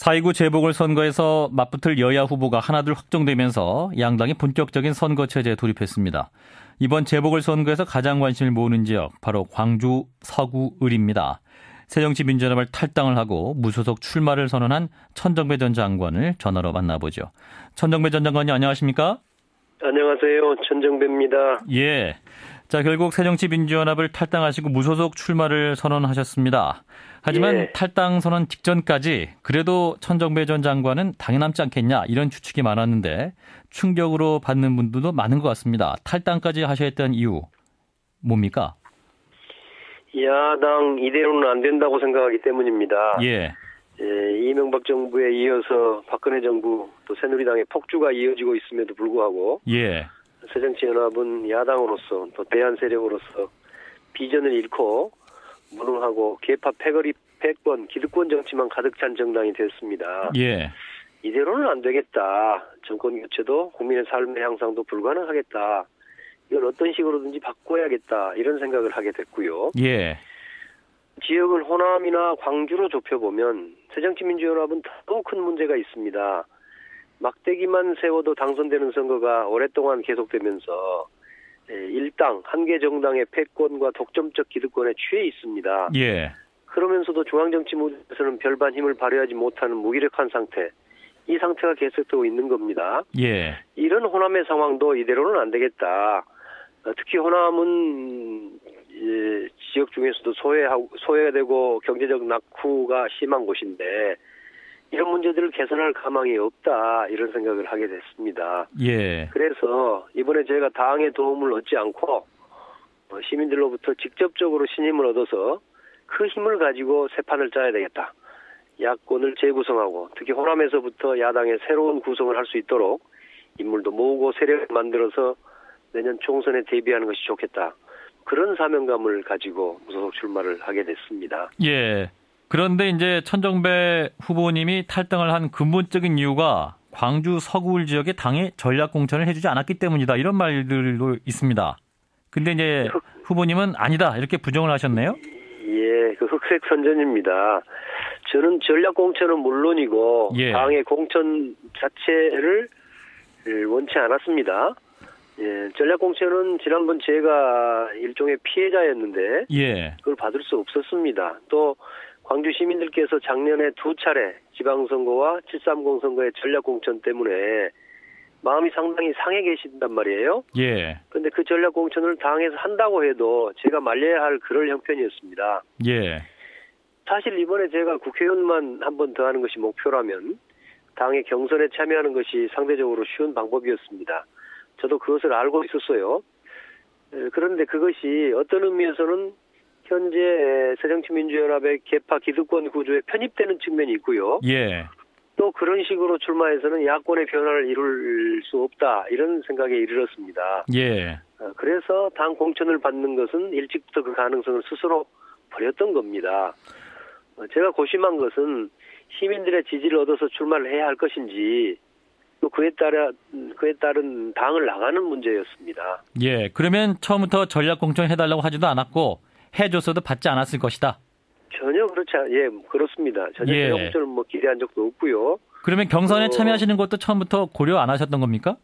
4.29 재보궐선거에서 맞붙을 여야 후보가 하나둘 확정되면서 양당이 본격적인 선거체제에 돌입했습니다. 이번 재보궐선거에서 가장 관심을 모으는 지역 바로 광주 서구 을입니다. 새정치민주연합을 탈당을 하고 무소속 출마를 선언한 천정배 전 장관을 전화로 만나보죠. 천정배 전 장관님 안녕하십니까? 안녕하세요. 천정배입니다. 예. 자, 결국 새정치민주연합을 탈당하시고 무소속 출마를 선언하셨습니다. 하지만 탈당 선언 직전까지 그래도 천정배 전 장관은 당에 남지 않겠냐 이런 추측이 많았는데 충격으로 받는 분들도 많은 것 같습니다. 탈당까지 하셔야 했던 이유 뭡니까? 야당 이대로는 안 된다고 생각하기 때문입니다. 예. 이명박 정부에 이어서 박근혜 정부 또 새누리당의 폭주가 이어지고 있음에도 불구하고 새정치연합은 야당으로서 또 대안 세력으로서 비전을 잃고 무능하고 개파 패거리 패권 기득권 정치만 가득 찬 정당이 됐습니다. 이대로는 안 되겠다. 정권 교체도 국민의 삶의 향상도 불가능하겠다. 이걸 어떤 식으로든지 바꿔야겠다. 이런 생각을 하게 됐고요. 지역을 호남이나 광주로 좁혀보면 새정치민주연합은 더욱 큰 문제가 있습니다. 막대기만 세워도 당선되는 선거가 오랫동안 계속되면서 일당, 한 개 정당의 패권과 독점적 기득권에 취해 있습니다. 그러면서도 중앙정치무대에서는 별반 힘을 발휘하지 못하는 무기력한 상태, 이 상태가 계속되고 있는 겁니다. 이런 호남의 상황도 이대로는 안 되겠다. 특히 호남은 지역 중에서도 소외되고 경제적 낙후가 심한 곳인데 이런 문제들을 개선할 가망이 없다 이런 생각을 하게 됐습니다. 그래서 이번에 저희가 당의 도움을 얻지 않고 시민들로부터 직접적으로 신임을 얻어서 그 힘을 가지고 새 판을 짜야 되겠다. 야권을 재구성하고 특히 호남에서부터 야당의 새로운 구성을 할 수 있도록 인물도 모으고 세력을 만들어서 내년 총선에 대비하는 것이 좋겠다. 그런 사명감을 가지고 무소속 출마를 하게 됐습니다. 그런데 이제 천정배 후보님이 탈당을 한 근본적인 이유가 광주 서구을 지역에 당의 전략 공천을 해주지 않았기 때문이다. 이런 말들도 있습니다. 근데 이제 후보님은 아니다. 이렇게 부정을 하셨네요. 그 흑색 선전입니다. 저는 전략 공천은 물론이고 당의 공천 자체를 원치 않았습니다. 전략 공천은 지난번 제가 일종의 피해자였는데 그걸 받을 수 없었습니다. 또 광주 시민들께서 작년에 2차례 지방선거와 730 선거의 전략 공천 때문에 마음이 상당히 상해 계신단 말이에요. 그런데 그 전략 공천을 당에서 한다고 해도 제가 말려야 할 그럴 형편이었습니다. 사실 이번에 제가 국회의원만 한 번 더 하는 것이 목표라면 당의 경선에 참여하는 것이 상대적으로 쉬운 방법이었습니다. 저도 그것을 알고 있었어요. 그런데 그것이 어떤 의미에서는 현재 새정치민주연합의 개파 기득권 구조에 편입되는 측면이 있고요. 또 그런 식으로 출마해서는 야권의 변화를 이룰 수 없다. 이런 생각에 이르렀습니다. 그래서 당 공천을 받는 것은 일찍부터 그 가능성을 스스로 버렸던 겁니다. 제가 고심한 것은 시민들의 지지를 얻어서 출마를 해야 할 것인지 또 그에 따른 당을 나가는 문제였습니다. 그러면 처음부터 전략 공천 해달라고 하지도 않았고 해줬어도 받지 않았을 것이다. 전혀 그렇지 그렇습니다. 전혀 전략 공천을 기대한 적도 없고요. 그러면 경선에 참여하시는 것도 처음부터 고려 안 하셨던 겁니까?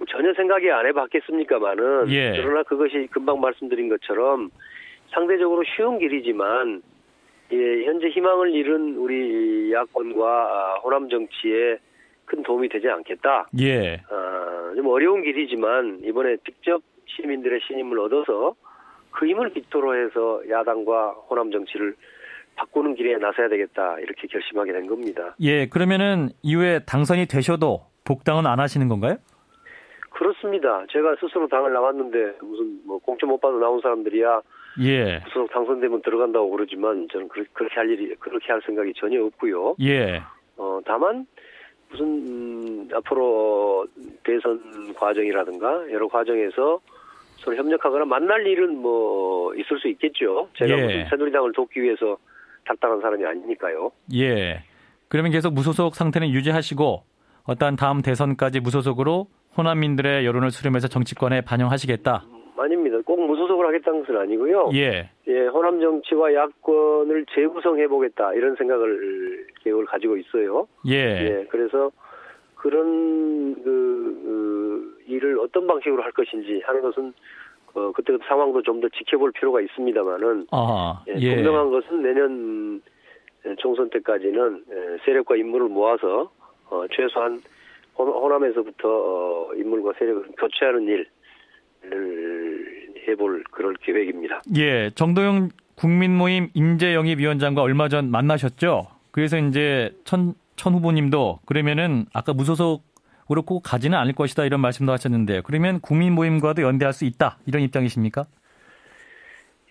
전혀 생각이 안 해봤겠습니까마는 그러나 그것이 금방 말씀드린 것처럼 상대적으로 쉬운 길이지만 현재 희망을 잃은 우리 야권과 호남 정치에 큰 도움이 되지 않겠다. 좀 어려운 길이지만 이번에 직접 시민들의 신임을 얻어서 그 힘을 깃토로 해서 야당과 호남 정치를 바꾸는 길에 나서야 되겠다. 이렇게 결심하게 된 겁니다. 그러면은 이후에 당선이 되셔도 복당은 안 하시는 건가요? 그렇습니다. 제가 스스로 당을 나왔는데 무슨 공천 못 받아 나온 사람들이야 무소속 당선되면 들어간다고 그러지만 저는 그렇게 할 생각이 전혀 없고요. 다만 무슨 앞으로 대선 과정이라든가 여러 과정에서 서로 협력하거나 만날 일은 있을 수 있겠죠. 제가 무슨 새누리당을 돕기 위해서 탈당한 사람이 아니니까요. 그러면 계속 무소속 상태는 유지하시고 어떤 다음 대선까지 무소속으로 호남민들의 여론을 수렴해서 정치권에 반영하시겠다. 아닙니다. 꼭 무소속을 하겠다는 것은 아니고요. 예. 예, 호남 정치와 야권을 재구성해 보겠다 이런 계획을 가지고 있어요. 예. 예, 그래서 그런 일을 어떤 방식으로 할 것인지 하는 것은 그때 상황도 좀 더 지켜볼 필요가 있습니다만은 예. 분명한 것은 내년 총선 때까지는 세력과 인물을 모아서 최소한 호남에서부터 인물과 세력을 교체하는 일을 해볼 그럴 계획입니다. 예, 정동영 국민모임 인재영입위원장과 얼마 전 만나셨죠? 그래서 이제 천 후보님도 그러면은 아까 무소속으로 꼭 가지는 않을 것이다 이런 말씀도 하셨는데 그러면 국민모임과도 연대할 수 있다 이런 입장이십니까?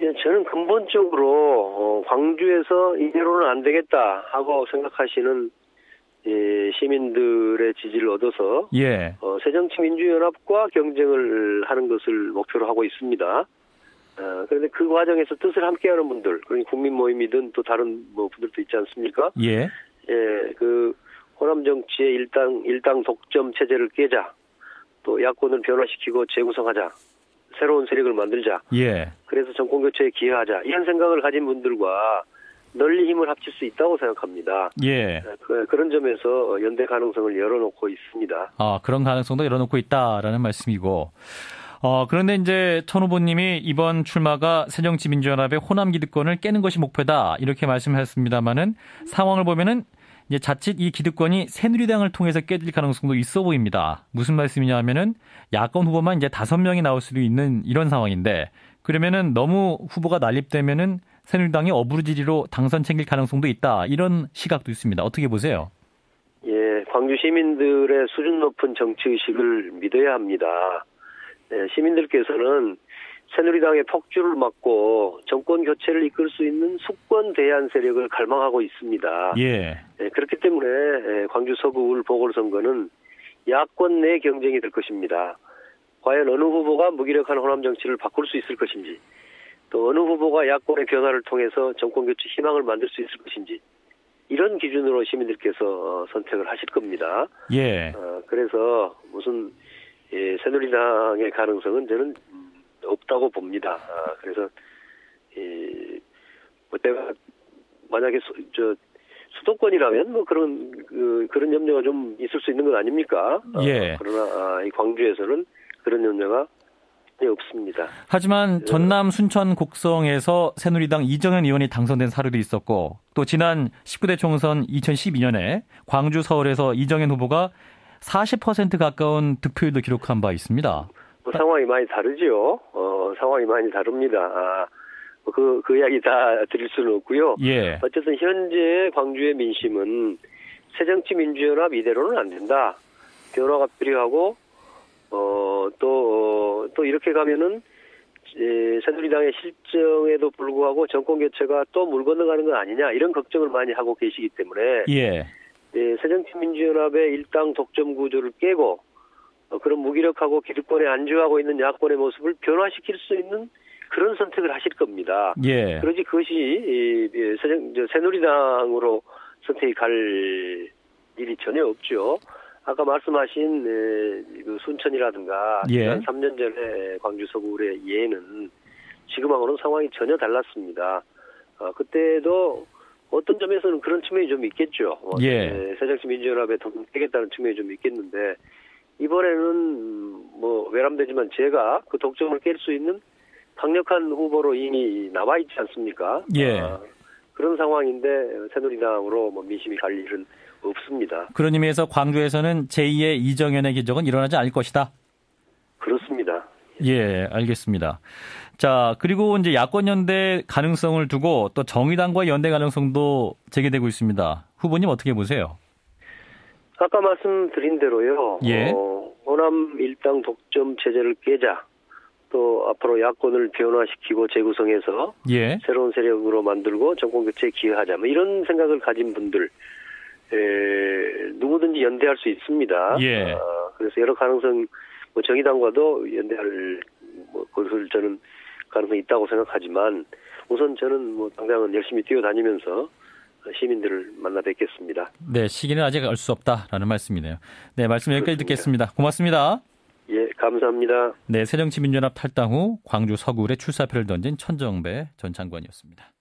예, 저는 근본적으로 광주에서 이대로는 안 되겠다 하고 생각하시는 시민들의 지지를 얻어서 예. 새정치민주연합과 경쟁을 하는 것을 목표로 하고 있습니다. 그런데 그 과정에서 뜻을 함께하는 분들, 그러니 국민모임이든 또 다른 분들도 있지 않습니까? 예. 예, 호남 정치의 일당 독점 체제를 깨자, 또 야권을 변화시키고 재구성하자, 새로운 세력을 만들자. 예. 그래서 정권 교체에 기여하자. 이런 생각을 가진 분들과 널리 힘을 합칠 수 있다고 생각합니다. 예. 그런 점에서 연대 가능성을 열어놓고 있습니다. 그런 가능성도 열어놓고 있다라는 말씀이고. 그런데 이제 천 후보님이 이번 출마가 새정치민주연합의 호남 기득권을 깨는 것이 목표다 이렇게 말씀하셨습니다만은 상황을 보면은 이제 자칫 이 기득권이 새누리당을 통해서 깨질 가능성도 있어 보입니다. 무슨 말씀이냐면은 야권 후보만 이제 5명이 나올 수도 있는 이런 상황인데 그러면은 너무 후보가 난립되면은 새누리당이 어부지리로 당선 챙길 가능성도 있다 이런 시각도 있습니다. 어떻게 보세요? 예, 광주 시민들의 수준 높은 정치 의식을 믿어야 합니다. 네, 시민들께서는 새누리당의 폭주를 막고 정권 교체를 이끌 수 있는 수권 대안 세력을 갈망하고 있습니다. 예. 네, 그렇기 때문에 광주 서구 보궐선거는 야권 내 경쟁이 될 것입니다. 과연 어느 후보가 무기력한 호남 정치를 바꿀 수 있을 것인지, 또 어느 후보가 야권의 변화를 통해서 정권 교체 희망을 만들 수 있을 것인지, 이런 기준으로 시민들께서 선택을 하실 겁니다. 예. 그래서 무슨 새누리당의 가능성은 저는 없다고 봅니다. 그래서 내가 만약에 수도권이라면 그런 염려가 좀 있을 수 있는 것 아닙니까? 예. 그러나 이 광주에서는 그런 염려가 없습니다. 하지만 전남 순천 곡성에서 새누리당 이정현 의원이 당선된 사례도 있었고 또 지난 19대 총선 2012년에 광주 서울에서 이정현 후보가 40% 가까운 득표율도 기록한 바 있습니다. 상황이 많이 다르죠. 상황이 많이 다릅니다. 그 이야기 다 드릴 수는 없고요. 예. 어쨌든 현재 광주의 민심은 새정치민주연합 이대로는 안 된다. 변화가 필요하고 또 이렇게 가면은 새누리당의 실정에도 불구하고 정권 교체가 또 물 건너가는 건 아니냐 이런 걱정을 많이 하고 계시기 때문에 예. 새정치민주연합의 일당 독점 구조를 깨고 그런 무기력하고 기득권에 안주하고 있는 야권의 모습을 변화시킬 수 있는 그런 선택을 하실 겁니다. 예. 그러지 그것이 새누리당으로 선택이 갈 일이 전혀 없죠. 아까 말씀하신 그 순천이라든가 예. 3년 전에 광주 서구의 예는 지금하고는 상황이 전혀 달랐습니다. 그때도 어떤 점에서는 그런 측면이 좀 있겠죠. 예. 새정치민주연합에 돈 빼겠다는 측면이 좀 있겠는데 이번에는 외람되지만 제가 그 독점을 깰 수 있는 강력한 후보로 이미 나와 있지 않습니까? 예. 그런 상황인데 새누리당으로 민심이 갈 일은 없습니다. 그런 의미에서 광주에서는 제2의 이정현의 기적은 일어나지 않을 것이다. 그렇습니다. 예, 알겠습니다. 자, 그리고 이제 야권 연대 가능성을 두고 또 정의당과 연대 가능성도 제기되고 있습니다. 후보님 어떻게 보세요? 아까 말씀드린 대로요. 예. 호남 일당 독점 체제를 깨자. 또 앞으로 야권을 변화시키고 재구성해서 예. 새로운 세력으로 만들고 정권 교체에 기여하자. 이런 생각을 가진 분들 누구든지 연대할 수 있습니다. 예. 그래서 여러 가능성 정의당과도 연대할 것을 저는 가능성이 있다고 생각하지만 우선 저는 당장은 열심히 뛰어다니면서 시민들을 만나 뵙겠습니다. 네, 시기는 아직 알 수 없다라는 말씀이네요. 네, 말씀 여기까지 듣겠습니다. 고맙습니다. 예. 감사합니다. 네, 새정치민주연합 탈당 후 광주 서구울에 출사표를 던진 천정배 전 장관이었습니다.